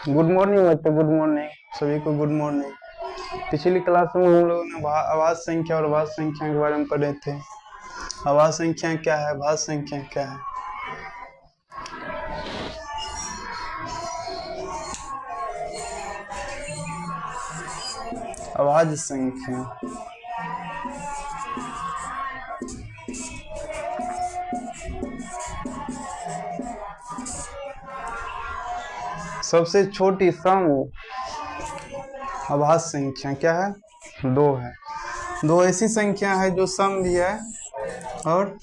Good morning बच्चों, good morning सभी को, गुड मॉर्निंग। पिछली क्लास में हम लोगों ने आवाज संख्या और भाज्य संख्या के बारे में पढ़े थे। आवाज संख्या क्या है, भाज्य संख्या क्या है? आवाज संख्या सबसे छोटी सम आभाज्य संख्या क्या है? 2 है। 2 ऐसी संख्या है जो सम भी है और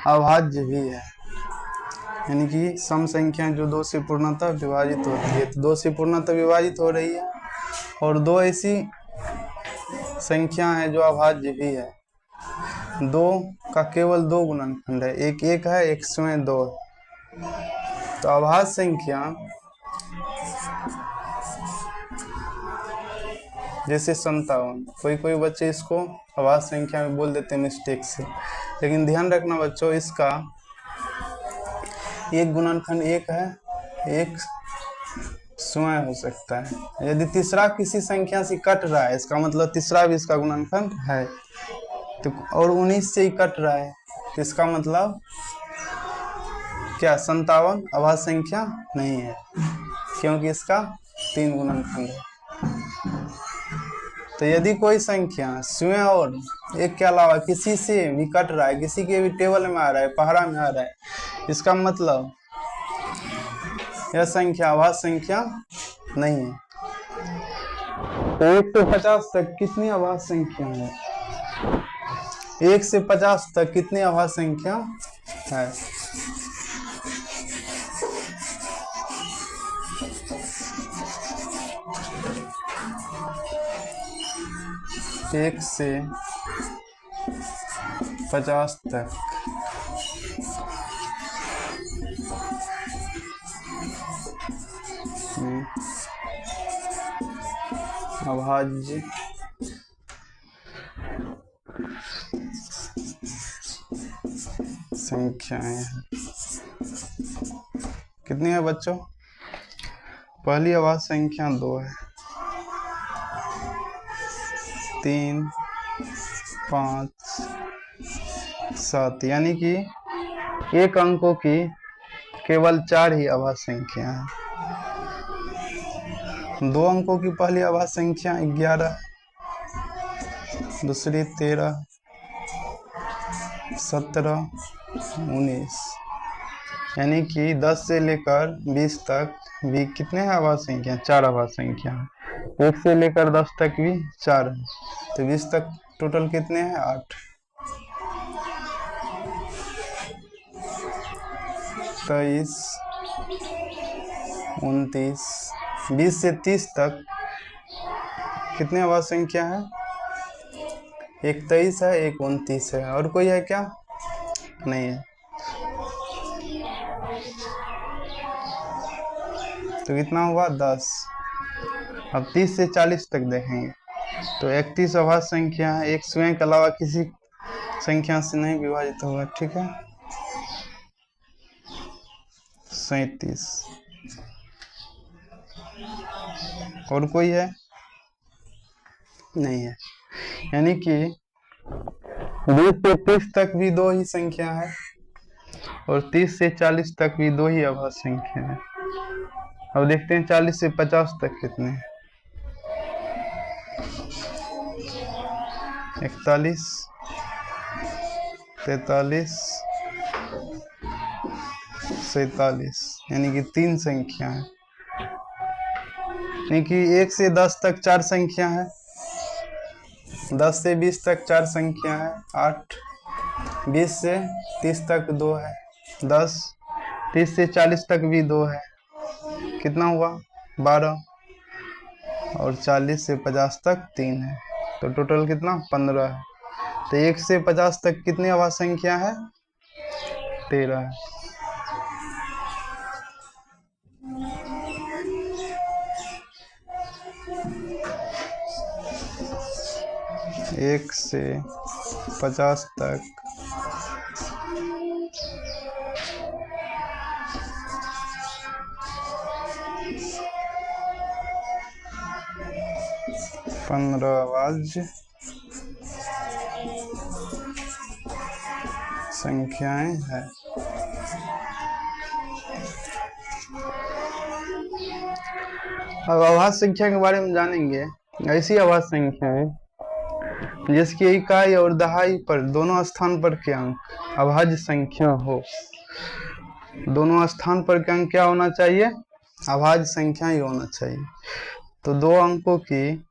अभाज्य भी है, यानी कि सम संख्या जो 2 से पूर्णतः विभाजित होती है, तो 2 से पूर्णतः विभाजित हो रही है। और 2 ऐसी संख्या है जो अभाज्य भी है। 2 का केवल 2 गुणनखंड है, एक 1 है, एक स्वयं 2 है। तो अभाज्य संख्या जैसे 57, कोई बच्चे इसको अभाज्य संख्या में बोल देते हैं मिस्टेक से, लेकिन ध्यान रखना बच्चों, इसका एक गुणनखंड 1 है, एक स्वयं हो सकता है। यदि तीसरा किसी संख्या से कट रहा है, इसका मतलब तीसरा भी इसका गुणनखंड है। तो और 19 से ही कट रहा है, तो इसका मतलब क्या 57 अभाज्य संख्या नहीं है, क्योंकि इसका 3 गुणनखंड है। तो यदि कोई संख्या स्वयं और 1 के अलावा किसी से भी कट रहा है, किसी के भी टेबल में आ रहा है, पहाड़ा में आ रहा है, इसका मतलब यह संख्या अभाज्य संख्या नहीं है। तो 1 से 50 तक कितनी अभाज्य संख्या है? 1 से 50 तक कितनी अभाज्य संख्या है? एक से 50 तक अभाज्य संख्याएं हैं। कितनी है बच्चों? पहली अभाज्य संख्या 2 है, 3, 5, 7, यानी कि एक अंकों की केवल 4 ही अभाज्य संख्या है। 2 अंकों की पहली अभाज्य संख्या 11, दूसरी 13, 17, 19, यानी कि 10 से लेकर 20 तक भी कितने हैं अभाज्य संख्या? 4 अभाज्य संख्या। 1 से लेकर 10 तक भी 4 है, तो 20 तक टोटल कितने हैं? 8। 23, 29, 20 से 30 तक कितने अभाज्य संख्या है? एक 23 है, एक 29 है, और कोई है क्या? नहीं है। तो कितना हुआ? 10। अब 30 से 40 तक देखेंगे, तो 31 अभाज्य संख्या है, एक स्वयं के अलावा किसी संख्या से नहीं विभाजित होगा, ठीक है। 37, और कोई है? नहीं है। यानी कि 20 से 30 तक भी 2 ही संख्या है, और 30 से 40 तक भी 2 ही अभाज्य संख्या है। अब देखते हैं 40 से 50 तक कितने हैं। 41, 43, 47, यानी कि 3 संख्या है। यानी कि 1 से 10 तक 4 संख्या है, 10 से 20 तक 4 संख्या है, 8, 20 से 30 तक 2 है, 10, 30 से 40 तक भी 2 है, कितना हुआ? 12, और 40 से 50 तक 3 है, तो टोटल कितना? 15 है। तो 1 से 50 तक कितनी अभाज्य संख्या है? 13 है। एक से 50 तक 15 अभाज्य संख्याएं हैं। अब अभाज्य संख्या के बारे में जानेंगे। ऐसी अभाज्य संख्या है जिसकी इकाई और दहाई पर दोनों स्थान पर के अंक अभाज्य संख्या हो। दोनों स्थान पर के अंक क्या होना चाहिए? अभाज्य संख्या ही होना चाहिए। तो दो अंकों की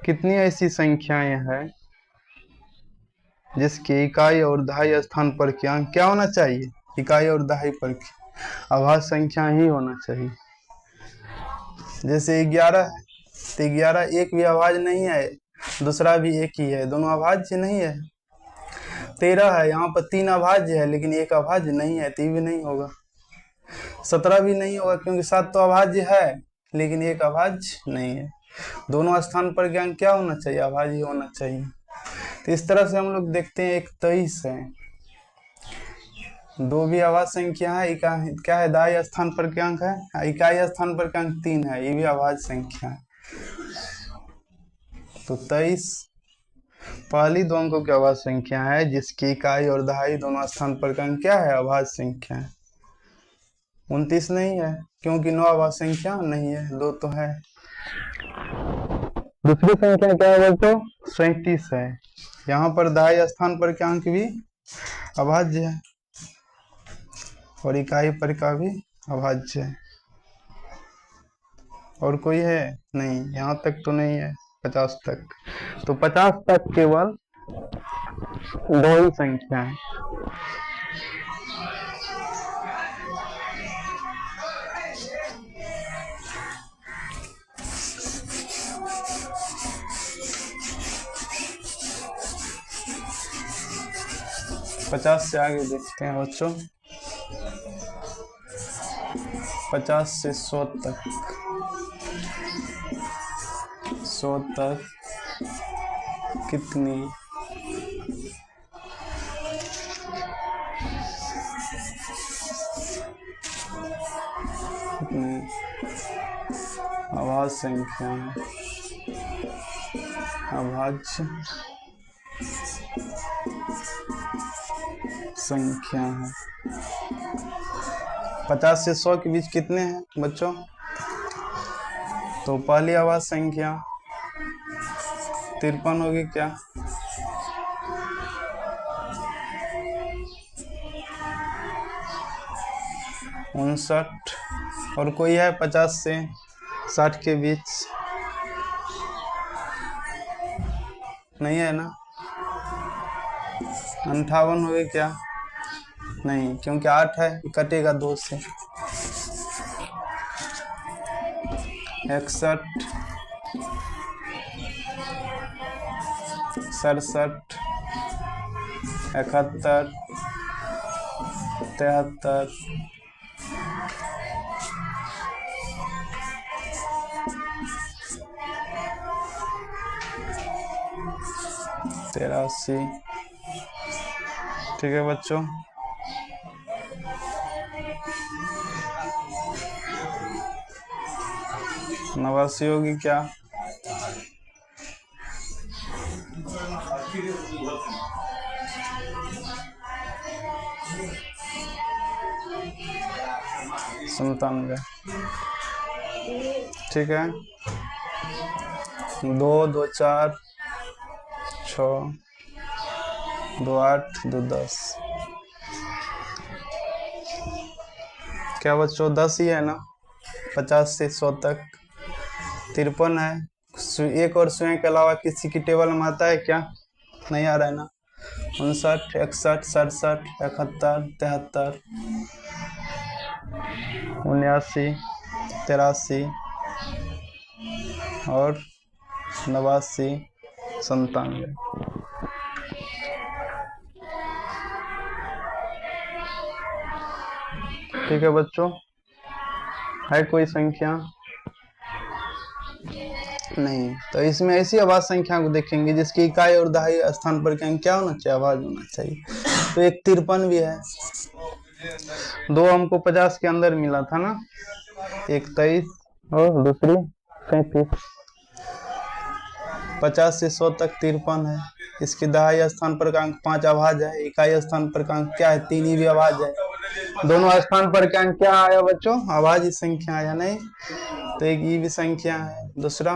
कितनी ऐसी संख्याएं हैं जिसकी इकाई और दहाई स्थान पर के अंक क्या होना चाहिए? इकाई और दहाई पर की अभाज्य संख्या ही होना चाहिए। जैसे 11 है तो 11 एक भी अभाज्य नहीं है, दूसरा भी एक ही है, दोनों अभाज्य नहीं है। 13 है, यहाँ पर 3 अभाज्य है लेकिन एक अभाज्य नहीं है, तो ये भी नहीं होगा। 17 भी नहीं होगा क्योंकि 7 तो अभाज्य है लेकिन एक अभाज्य नहीं है। दोनों स्थान पर अंक क्या होना चाहिए? अभाज्य होना चाहिए। तो इस तरह से हम लोग देखते हैं 21 है, दो भी अभाज्य संख्या है। क्या है? दाई स्थान पर के अंक है, इकाई स्थान पर के अंक 3 है, ये भी अभाज्य संख्या है। तो 23 पहली दो अंकों की अभाज्य संख्या है जिसकी इकाई और दहाई दोनों स्थान पर का अंक क्या है? अभाज्य संख्या है। 29 नहीं है क्योंकि 9 अभाज्य संख्या नहीं है, 2 तो है। दूसरी संख्या क्या है बच्चों? 37 है, यहाँ पर दहाई स्थान पर के अंक भी अभाज्य है और इकाई पर का भी अभाज्य है। और कोई है? नहीं, यहाँ तक तो नहीं है, 50 तक। तो 50 तक केवल दो ही संख्या है। पचास से आगे देखते हैं बच्चों। 50 से 100 तक, 100 तक कितनी अभाज्य संख्या है? अभाज्य संख्या है। 50 से 100 के बीच कितने हैं बच्चों? तो पहली अभाज्य संख्या 53 होगी क्या? उनसठ। और कोई है 50 से 60 के बीच? नहीं है ना। 58 होगी क्या? नहीं, क्योंकि 8 है, कटेगा 2 से। 61, 67, 71, 73, 83। ठीक है बच्चों। नवासी होगी क्या? संतानवे। ठीक है। 2, 2, 4, 6, 2, 8, 2, 10। क्या बच्चों 10 ही है ना? 50 से 100 तक 53 है। एक और स्वयं के अलावा किसी की टेबल में आता है क्या? नहीं आ रहा है ना। 59, 61, 67, 71, 73, 79, 83 और 89, 97। ठीक है बच्चों, है कोई संख्या? नहीं। तो इसमें ऐसी अभाज्य संख्या को देखेंगे जिसकी इकाई और दहाई स्थान पर क्या होना चाहिए? अभाज्य होना चाहिए। तो एक 53 भी है, दो हमको 50 के अंदर मिला था ना, एक 23 और दूसरी 37। 50 से 100 तक 53 है। इसके दहाई स्थान पर का अंक 5 अभाज्य है। इकाई स्थान पर का अंक क्या है? 3, ये भी अभाज्य है। दोनों स्थान पर का अंक क्या आया बच्चों? अभाज्य संख्या आया नहीं, तो एक ये भी संख्या है। दूसरा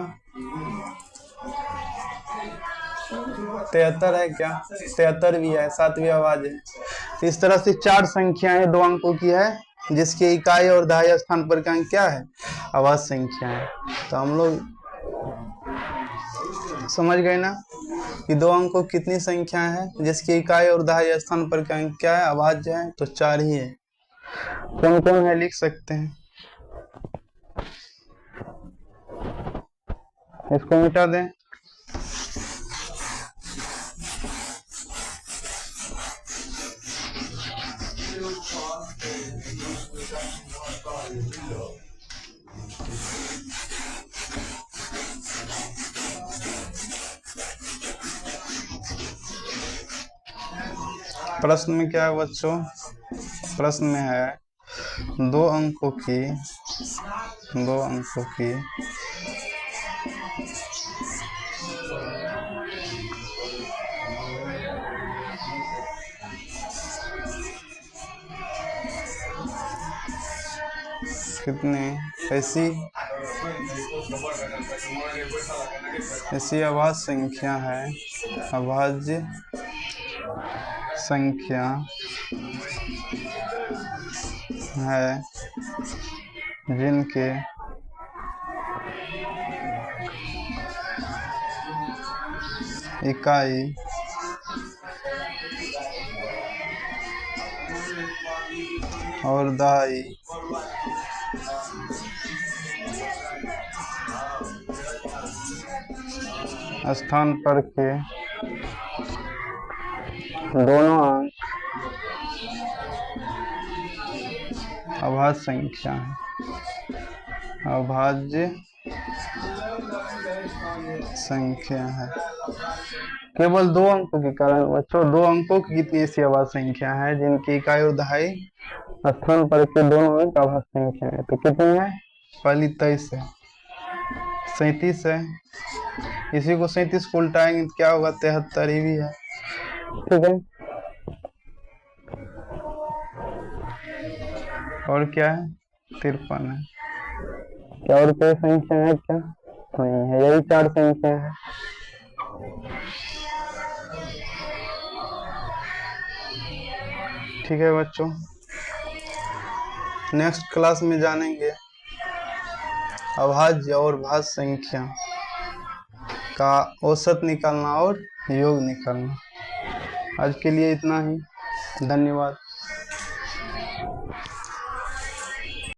73 है क्या? 73 भी है, 7 भी अभाज्य है। तो इस तरह से 4 संख्याएं 2 अंकों की है, जिसके इकाई और दहाई स्थान पर का अंक क्या है? अभाज्य संख्या है। तो हम लोग समझ गए ना कि 2 अंकों की कितनी संख्या है, जिसकी इकाई और दहाई स्थान पर का अंक क्या है? अभाज्य है। तो 4 ही है। कौन कौन है लिख सकते हैं। इसको मिटा दें। प्रश्न में क्या है बच्चों? प्रश्न में है 2 अंकों की कितने ऐसी अभाज्य संख्या है, अभाज्य संख्या है जिनके इकाई और दहाई स्थान पर के दोनों अंक अभाज्य संख्या है। अभाज्य संख्या है केवल 2 अंकों के कारण बच्चों। 2 अंकों की कितनी ऐसी अभाज्य संख्या है जिनकी इकाई और दहाई स्थान पर के दोनों अंक अभाज्य संख्या है। तो कितनी है? पहली 23 है, 37 है। इसी को 37 को उल्टाएंगे तो क्या होगा? 73 ही भी है। ठीक है। और क्या है? 53 है। क्या और कोई संख्या है क्या? नहीं है, यही 4 संख्या है। ठीक है बच्चों, नेक्स्ट क्लास में जानेंगे अभाज्य और भाज्य संख्या का औसत निकालना और योग निकालना। आज के लिए इतना ही। धन्यवाद।